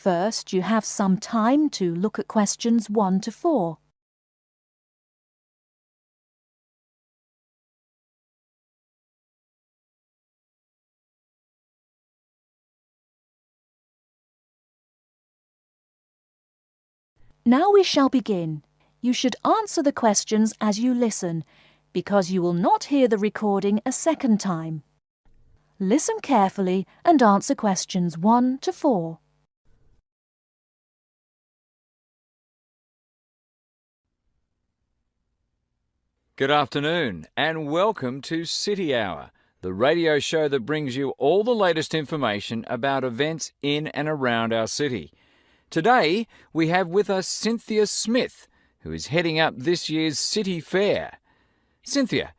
First, you have some time to look at questions 1 to 4. Now we shall begin. You should answer the questions as you listen, because you will not hear the recording a second time. Listen carefully and answer questions 1 to 4. Good afternoon and welcome to City Hour, the radio show that brings you all the latest information about events in and around our city. Today we have with us Cynthia Smith, who is heading up this year's City Fair. Cynthia,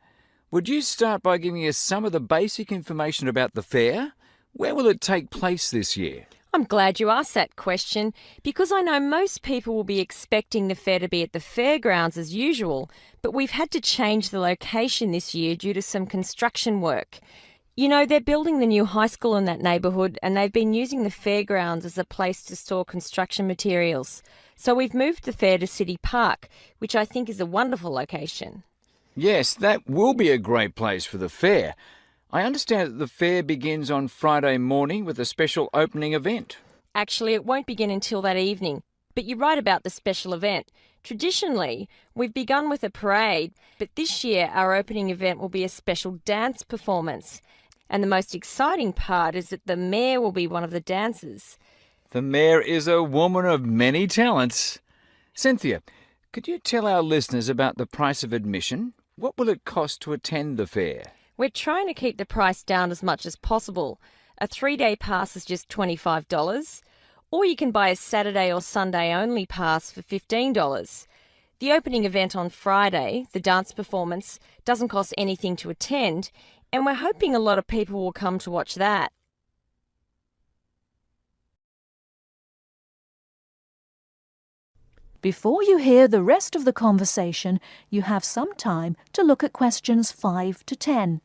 would you start by giving us some of the basic information about the fair? Where will it take place this year? I'm glad you asked that question because I know most people will be expecting the fair to be at the fairgrounds as usual, but we've had to change the location this year due to some construction work. You know, they're building the new high school in that neighbourhood and they've been using the fairgrounds as a place to store construction materials. So we've moved the fair to City Park, which I think is a wonderful location. Yes, that will be a great place for the fair. I understand that the fair begins on Friday morning with a special opening event. Actually, it won't begin until that evening, but you're right about the special event. Traditionally, we've begun with a parade, but this year our opening event will be a special dance performance. And the most exciting part is that the mayor will be one of the dancers. The mayor is a woman of many talents. Cynthia, could you tell our listeners about the price of admission? What will it cost to attend the fair? We're trying to keep the price down as much as possible. A 3-day pass is just $25, or you can buy a Saturday or Sunday only pass for $15. The opening event on Friday, the dance performance, doesn't cost anything to attend, and we're hoping a lot of people will come to watch that. Before you hear the rest of the conversation, you have some time to look at questions 5 to 10.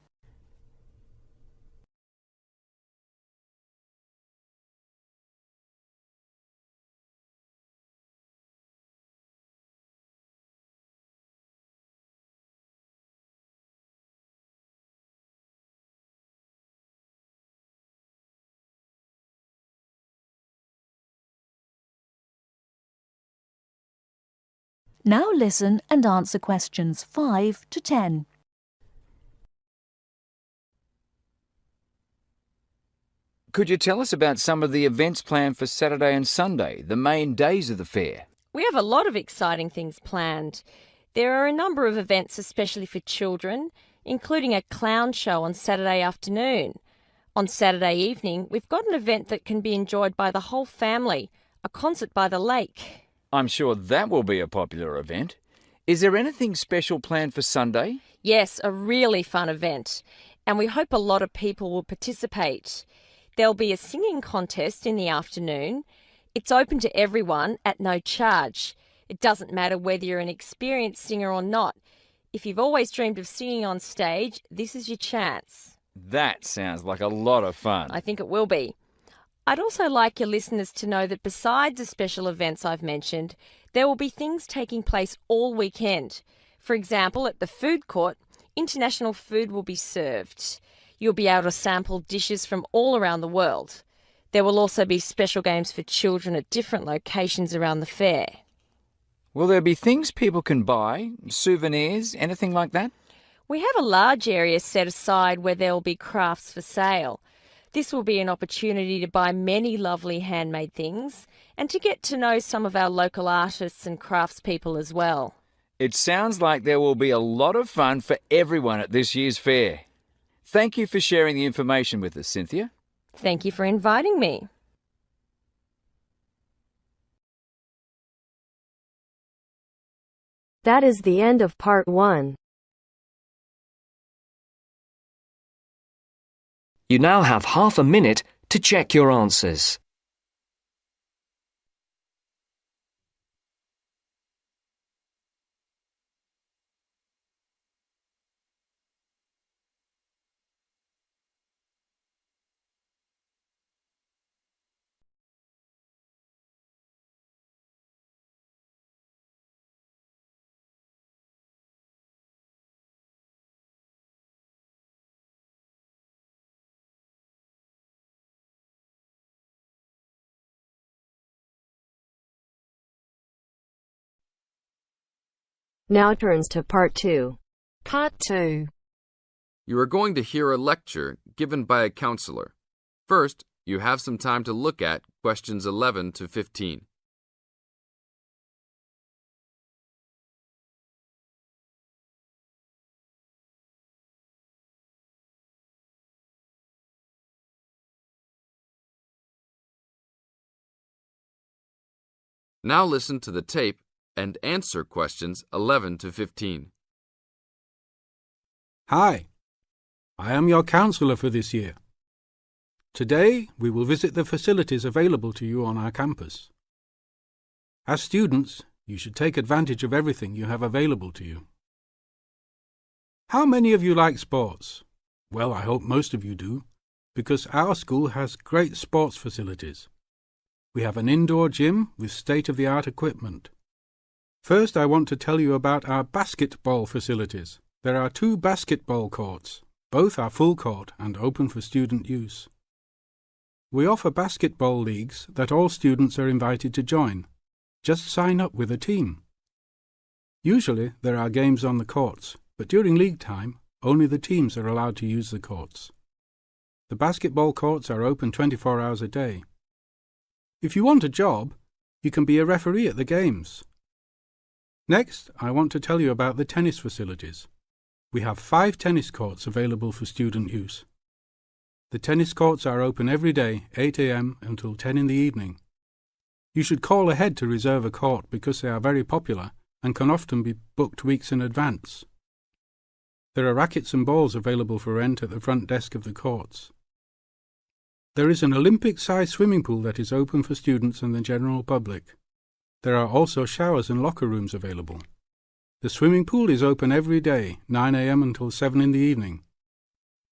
Now listen and answer questions 5 to 10. Could you tell us about some of the events planned for Saturday and Sunday, the main days of the fair? We have a lot of exciting things planned. There are a number of events especially for children, including a clown show on Saturday afternoon. On Saturday evening, we've got an event that can be enjoyed by the whole family, a concert by the lake. I'm sure that will be a popular event. Is there anything special planned for Sunday? Yes, a really fun event, and we hope a lot of people will participate. There'll be a singing contest in the afternoon. It's open to everyone at no charge. It doesn't matter whether you're an experienced singer or not. If you've always dreamed of singing on stage, this is your chance. That sounds like a lot of fun. I think it will be. I'd also like your listeners to know that besides the special events I've mentioned, there will be things taking place all weekend. For example, at the food court, international food will be served. You'll be able to sample dishes from all around the world. There will also be special games for children at different locations around the fair. Will there be things people can buy, souvenirs, anything like that? We have a large area set aside where there will be crafts for sale. This will be an opportunity to buy many lovely handmade things and to get to know some of our local artists and craftspeople as well. It sounds like there will be a lot of fun for everyone at this year's fair. Thank you for sharing the information with us, Cynthia. Thank you for inviting me. That is the end of part 1. You now have half a minute to check your answers. Now turns to Part 2. Part 2. You are going to hear a lecture given by a counselor. First, you have some time to look at questions 11 to 15. Now listen to the tape and answer questions 11 to 15. Hi, I am your counselor for this year. Today, we will visit the facilities available to you on our campus. As students, you should take advantage of everything you have available to you. How many of you like sports? Well, I hope most of you do, because our school has great sports facilities. We have an indoor gym with state-of-the-art equipment. First, I want to tell you about our basketball facilities. There are 2 basketball courts. Both are full court and open for student use. We offer basketball leagues that all students are invited to join. Just sign up with a team. Usually, there are games on the courts, but during league time, only the teams are allowed to use the courts. The basketball courts are open 24 hours a day. If you want a job, you can be a referee at the games. Next, I want to tell you about the tennis facilities. We have 5 tennis courts available for student use. The tennis courts are open every day, 8 a.m. until 10 in the evening. You should call ahead to reserve a court because they are very popular and can often be booked weeks in advance. There are rackets and balls available for rent at the front desk of the courts. There is an Olympic-sized swimming pool that is open for students and the general public. There are also showers and locker rooms available. The swimming pool is open every day, 9 a.m. until 7 in the evening.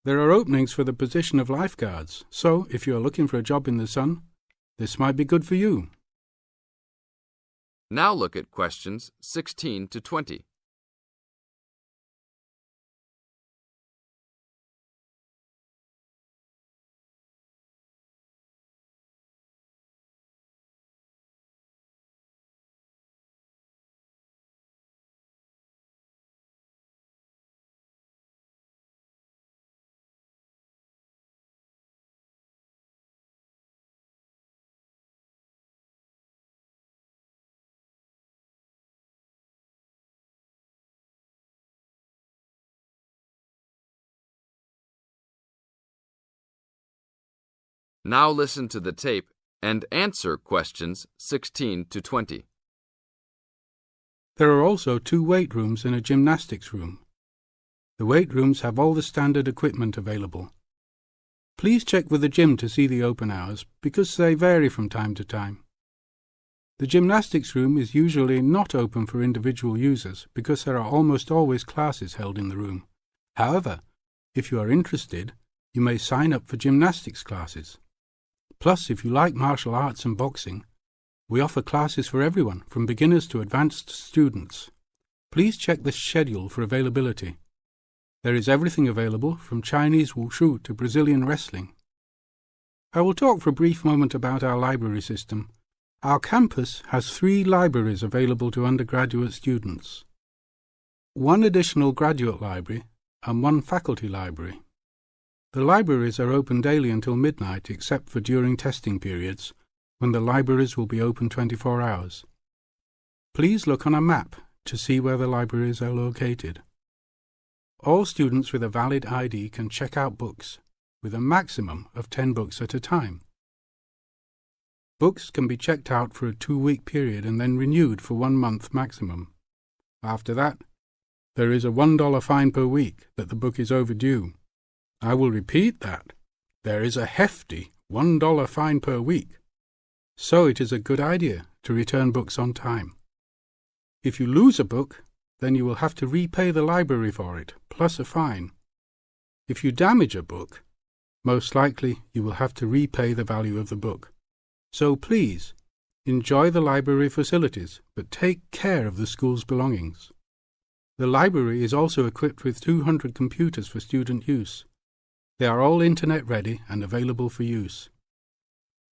There are openings for the position of lifeguards, so if you are looking for a job in the sun, this might be good for you. Now look at questions 16 to 20. Now listen to the tape and answer questions 16 to 20. There are also 2 weight rooms and a gymnastics room. The weight rooms have all the standard equipment available. Please check with the gym to see the open hours because they vary from time to time. The gymnastics room is usually not open for individual users because there are almost always classes held in the room. However, if you are interested, you may sign up for gymnastics classes. Plus, if you like martial arts and boxing, we offer classes for everyone, from beginners to advanced students. Please check the schedule for availability. There is everything available, from Chinese wushu to Brazilian wrestling. I will talk for a brief moment about our library system. Our campus has 3 libraries available to undergraduate students, 1 additional graduate library and 1 faculty library. The libraries are open daily until midnight except for during testing periods, when the libraries will be open 24 hours. Please look on a map to see where the libraries are located. All students with a valid ID can check out books, with a maximum of 10 books at a time. Books can be checked out for a 2-week period and then renewed for 1 month maximum. After that, there is a $1 fine per week that the book is overdue. I will repeat that. There is a hefty $1 fine per week. So it is a good idea to return books on time. If you lose a book, then you will have to repay the library for it, plus a fine. If you damage a book, most likely you will have to repay the value of the book. So please, enjoy the library facilities, but take care of the school's belongings. The library is also equipped with 200 computers for student use. They are all internet ready and available for use.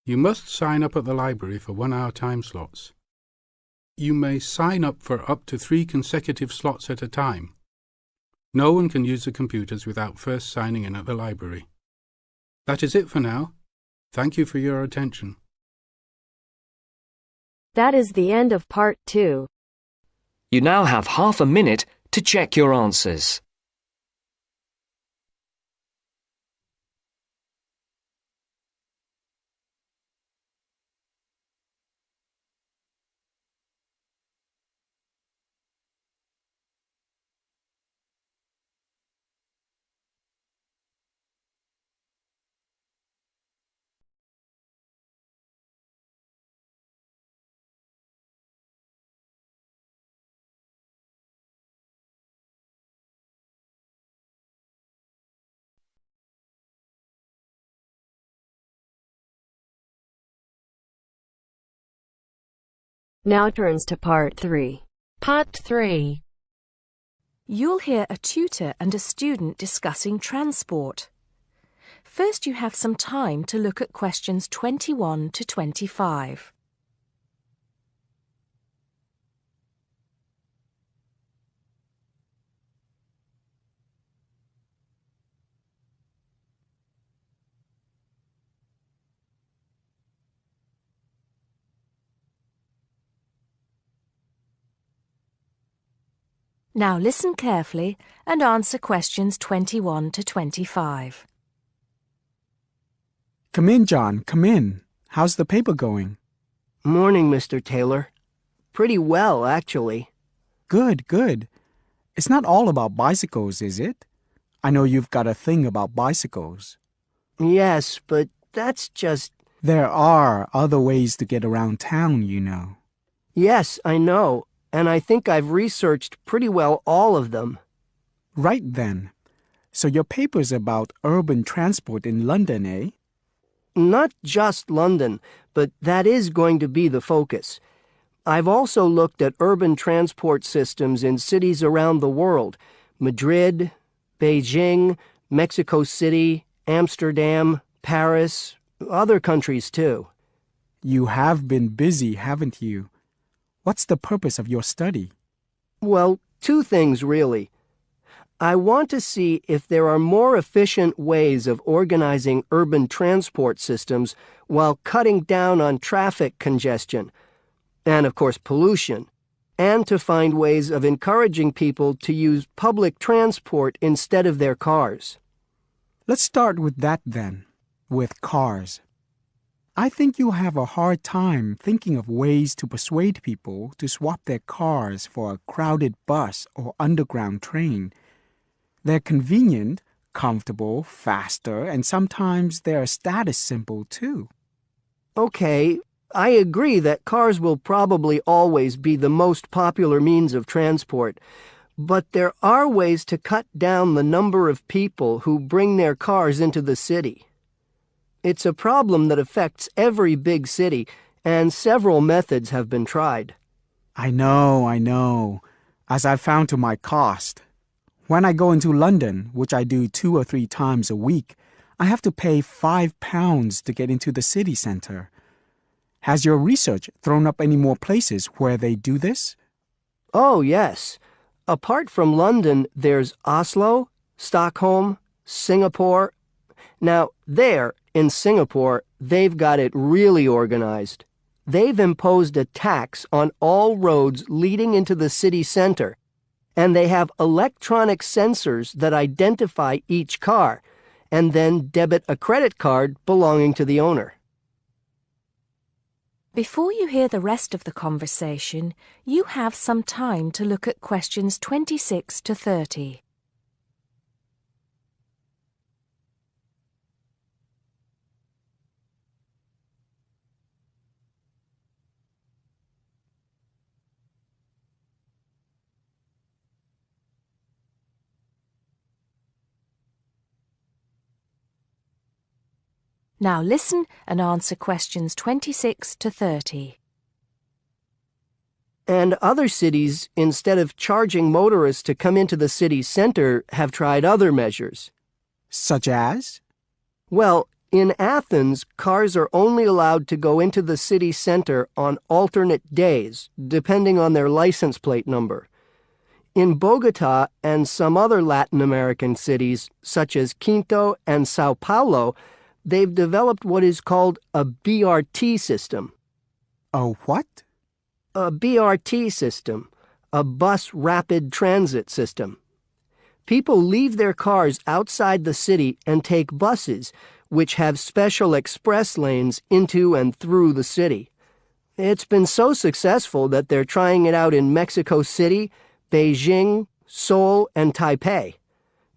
You must sign up at the library for 1-hour time slots. You may sign up for up to 3 consecutive slots at a time. No one can use the computers without first signing in at the library. That is it for now. Thank you for your attention. That is the end of part 2. You now have half a minute to check your answers. Now turns to part 3. Part 3. You'll hear a tutor and a student discussing transport. First, you have some time to look at questions 21 to 25. Now listen carefully and answer questions 21 to 25. Come in, John, come in. How's the paper going? Morning, Mr. Taylor. Pretty well, actually. Good, good. It's not all about bicycles, is it? I know you've got a thing about bicycles. Yes, but that's just... There are other ways to get around town, you know. Yes, I know, and I think I've researched pretty well all of them. Right then. So your paper's about urban transport in London, eh? Not just London, but that is going to be the focus. I've also looked at urban transport systems in cities around the world: Madrid, Beijing, Mexico City, Amsterdam, Paris, other countries too. You have been busy, haven't you? What's the purpose of your study? Well, 2 things really. I want to see if there are more efficient ways of organizing urban transport systems while cutting down on traffic congestion, and of course pollution, and to find ways of encouraging people to use public transport instead of their cars. Let's start with that then, with cars. I think you'll have a hard time thinking of ways to persuade people to swap their cars for a crowded bus or underground train. They're convenient, comfortable, faster, and sometimes they're a status symbol too. Okay, I agree that cars will probably always be the most popular means of transport, but there are ways to cut down the number of people who bring their cars into the city. It's a problem that affects every big city, and several methods have been tried. I know, as I've found to my cost. When I go into London, which I do 2 or 3 times a week, I have to pay £5 to get into the city centre. Has your research thrown up any more places where they do this? Oh, yes. Apart from London, there's Oslo, Stockholm, Singapore. Now, there, in Singapore, they've got it really organized. They've imposed a tax on all roads leading into the city center, and they have electronic sensors that identify each car, and then debit a credit card belonging to the owner. Before you hear the rest of the conversation, you have some time to look at questions 26 to 30. Now listen and answer questions 26 to 30. And other cities, instead of charging motorists to come into the city center, have tried other measures. Such as? Well, In Athens, cars are only allowed to go into the city center on alternate days, depending on their license plate number. In Bogota and some other Latin American cities, such as Quito and Sao Paulo, they've developed what is called a BRT system. A what? A BRT system, a bus rapid transit system. People leave their cars outside the city and take buses, which have special express lanes into and through the city. It's been so successful that they're trying it out in Mexico City, Beijing, Seoul, and Taipei.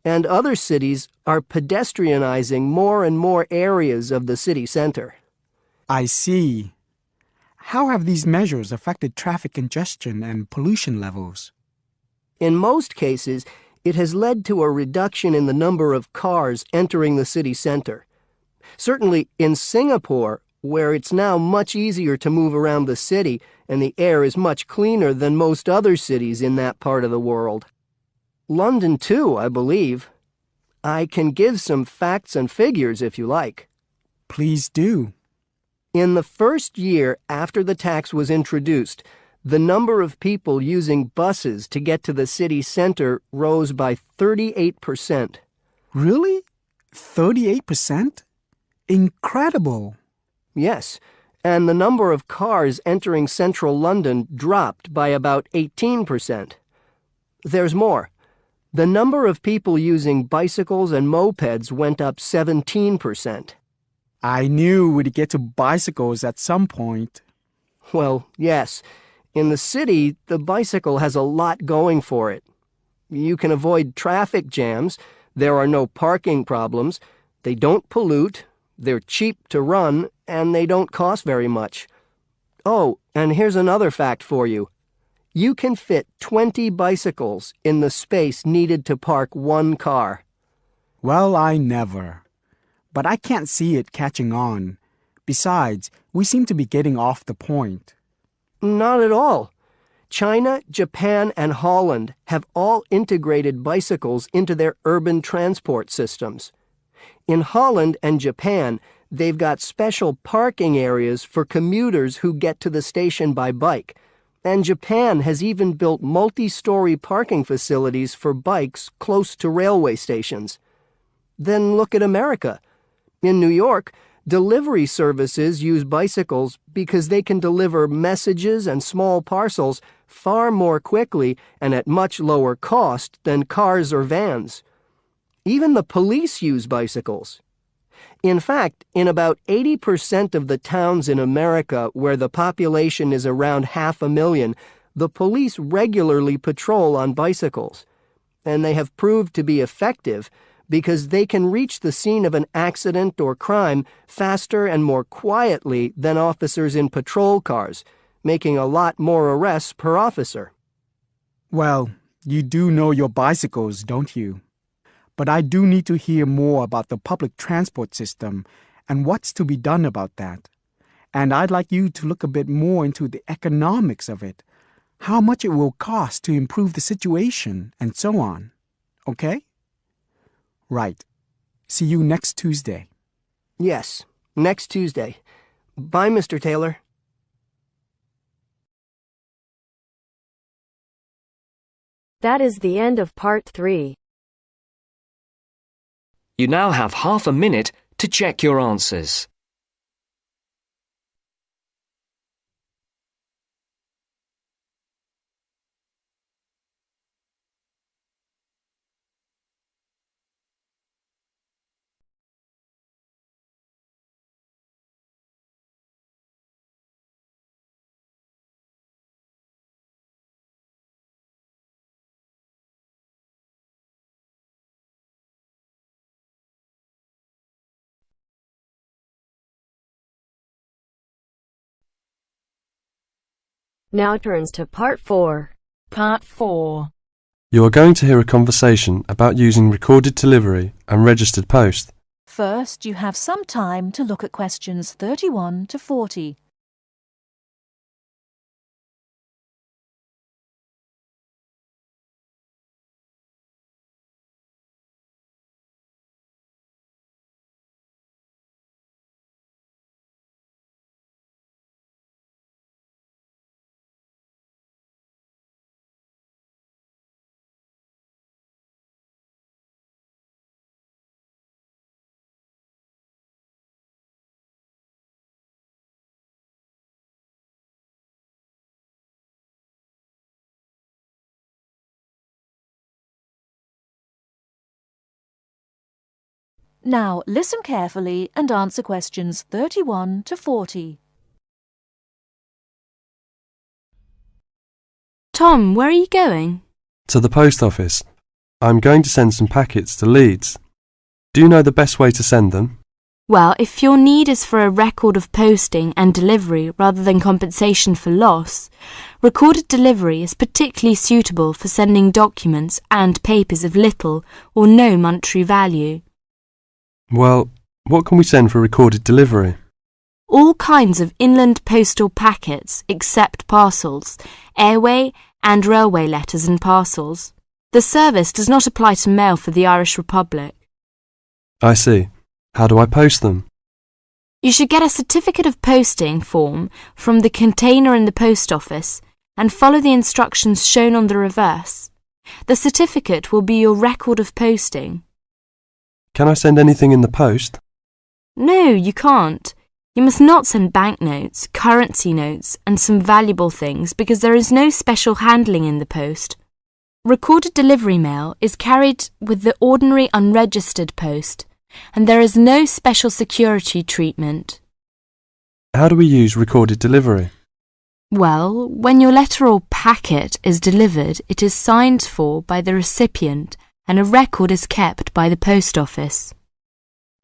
And other cities are pedestrianizing more and more areas of the city center. I see. How have these measures affected traffic congestion and pollution levels? In most cases, it has led to a reduction in the number of cars entering the city center. Certainly in Singapore, where it's now much easier to move around the city and the air is much cleaner than most other cities in that part of the world. London too, I believe. I can give some facts and figures if you like. Please do. In the first year after the tax was introduced, the number of people using buses to get to the city center rose by 38%. Really? 38%? Incredible! Yes, and the number of cars entering central London dropped by about 18%. There's more. The number of people using bicycles and mopeds went up 17%. I knew we'd get to bicycles at some point. Well, yes. In the city, the bicycle has a lot going for it. You can avoid traffic jams, there are no parking problems, they don't pollute, they're cheap to run, and they don't cost very much. Oh, and here's another fact for you. You can fit 20 bicycles in the space needed to park one car. Well, I never. But I can't see it catching on. Besides, we seem to be getting off the point. Not at all. China, Japan, and Holland have all integrated bicycles into their urban transport systems. In Holland and Japan, they've got special parking areas for commuters who get to the station by bike, and Japan has even built multi-story parking facilities for bikes close to railway stations. Then look at America. In New York, delivery services use bicycles because they can deliver messages and small parcels far more quickly and at much lower cost than cars or vans. Even the police use bicycles. In fact, in about 80% of the towns in America where the population is around 500,000, the police regularly patrol on bicycles. And they have proved to be effective because they can reach the scene of an accident or crime faster and more quietly than officers in patrol cars, making a lot more arrests per officer. Well, you do know your bicycles, don't you? But I do need to hear more about the public transport system and what's to be done about that. And I'd like you to look a bit more into the economics of it, how much it will cost to improve the situation, and so on. Okay? Right. See you next Tuesday. Yes, next Tuesday. Bye, Mr. Taylor. That is the end of part 3. You now have half a minute to check your answers. Now turns to part 4. Part 4. You are going to hear a conversation about using recorded delivery and registered post. First, you have some time to look at questions 31 to 40. Now listen carefully and answer questions 31 to 40. Tom, where are you going? To the post office. I'm going to send some packets to Leeds. Do you know the best way to send them? Well, if your need is for a record of posting and delivery rather than compensation for loss, recorded delivery is particularly suitable for sending documents and papers of little or no monetary value. Well, what can we send for recorded delivery? All kinds of inland postal packets except parcels, airway and railway letters and parcels. The service does not apply to mail for the Irish Republic. I see. How do I post them? You should get a certificate of posting form from the container in the post office and follow the instructions shown on the reverse. The certificate will be your record of posting. Can I send anything in the post? No, you can't. You must not send banknotes, currency notes, and some valuable things because there is no special handling in the post. Recorded delivery mail is carried with the ordinary unregistered post, and there is no special security treatment. How do we use recorded delivery? Well, when your letter or packet is delivered, it is signed for by the recipient and a record is kept by the post office.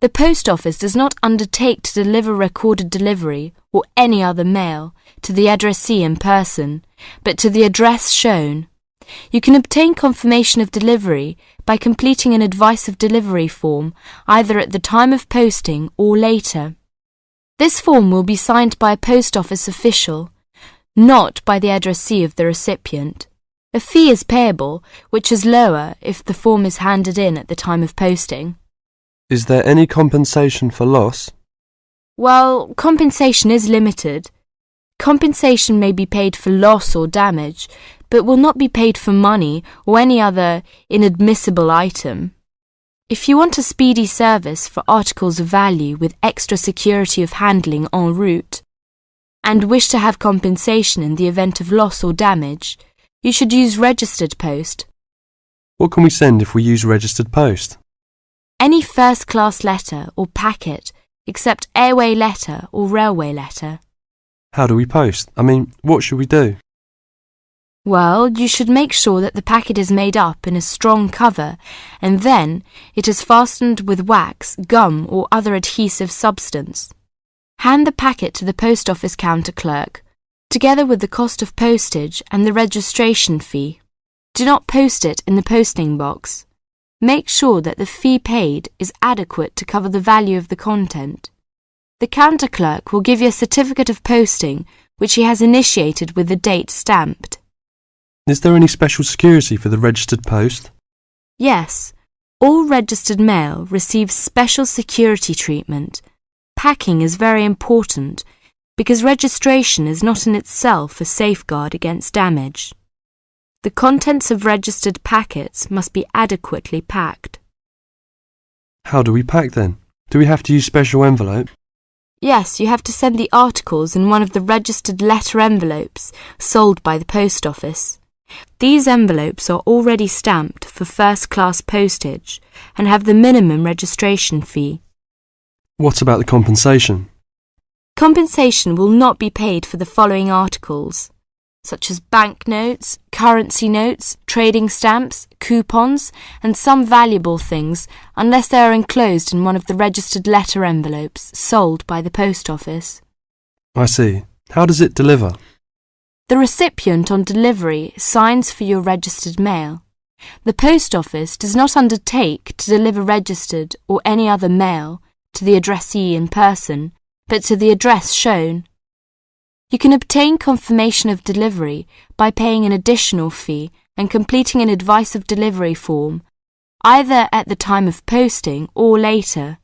The post office does not undertake to deliver recorded delivery or any other mail to the addressee in person, but to the address shown. You can obtain confirmation of delivery by completing an advice of delivery form either at the time of posting or later. This form will be signed by a post office official, not by the addressee of the recipient. A fee is payable, which is lower if the form is handed in at the time of posting. Is there any compensation for loss? Well, compensation is limited. Compensation may be paid for loss or damage, but will not be paid for money or any other inadmissible item. If you want a speedy service for articles of value with extra security of handling en route, and wish to have compensation in the event of loss or damage, you should use registered post. What can we send if we use registered post? Any first-class letter or packet except airway letter or railway letter. How do we post? What should we do? Well, you should make sure that the packet is made up in a strong cover and then it is fastened with wax, gum or other adhesive substance. Hand the packet to the post office counter clerk, together with the cost of postage and the registration fee. Do not post it in the posting box. Make sure that the fee paid is adequate to cover the value of the content. The counter clerk will give you a certificate of posting which he has initiated with the date stamped. Is there any special security for the registered post? Yes, all registered mail receives special security treatment. Packing is very important because registration is not in itself a safeguard against damage. The contents of registered packets must be adequately packed. How do we pack then? Do we have to use special envelope? Yes, you have to send the articles in one of the registered letter envelopes sold by the post office. These envelopes are already stamped for first-class postage and have the minimum registration fee. What about the compensation? Compensation will not be paid for the following articles, such as banknotes, currency notes, trading stamps, coupons, and some valuable things, unless they are enclosed in one of the registered letter envelopes sold by the post office. I see. How does it deliver? The recipient on delivery signs for your registered mail. The post office does not undertake to deliver registered or any other mail to the addressee in person, but to the address shown. You can obtain confirmation of delivery by paying an additional fee and completing an advice of delivery form, either at the time of posting or later.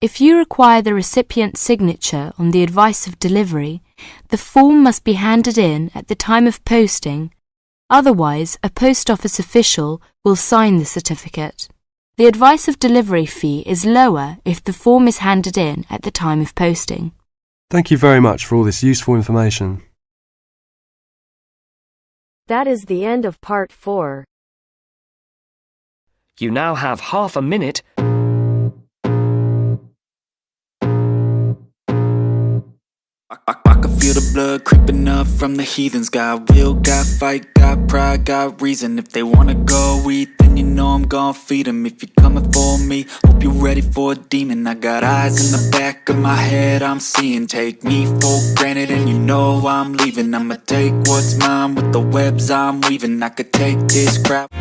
If you require the recipient's signature on the advice of delivery, the form must be handed in at the time of posting. Otherwise, a post office official will sign the certificate. The advice of delivery fee is lower if the form is handed in at the time of posting. Thank you very much for all this useful information. That is the end of part 4. You now have half a minute I can feel the blood creeping up from the heathens. Got will, got fight, got pride, got reason. If they wanna go eat, then you know I'm gon' feed them. If you're coming for me, hope you're ready for a demon. I got eyes in the back of my head, I'm seeing. Take me for granted and you know I'm leaving. I'ma take what's mine with the webs I'm weaving. I could take this crap.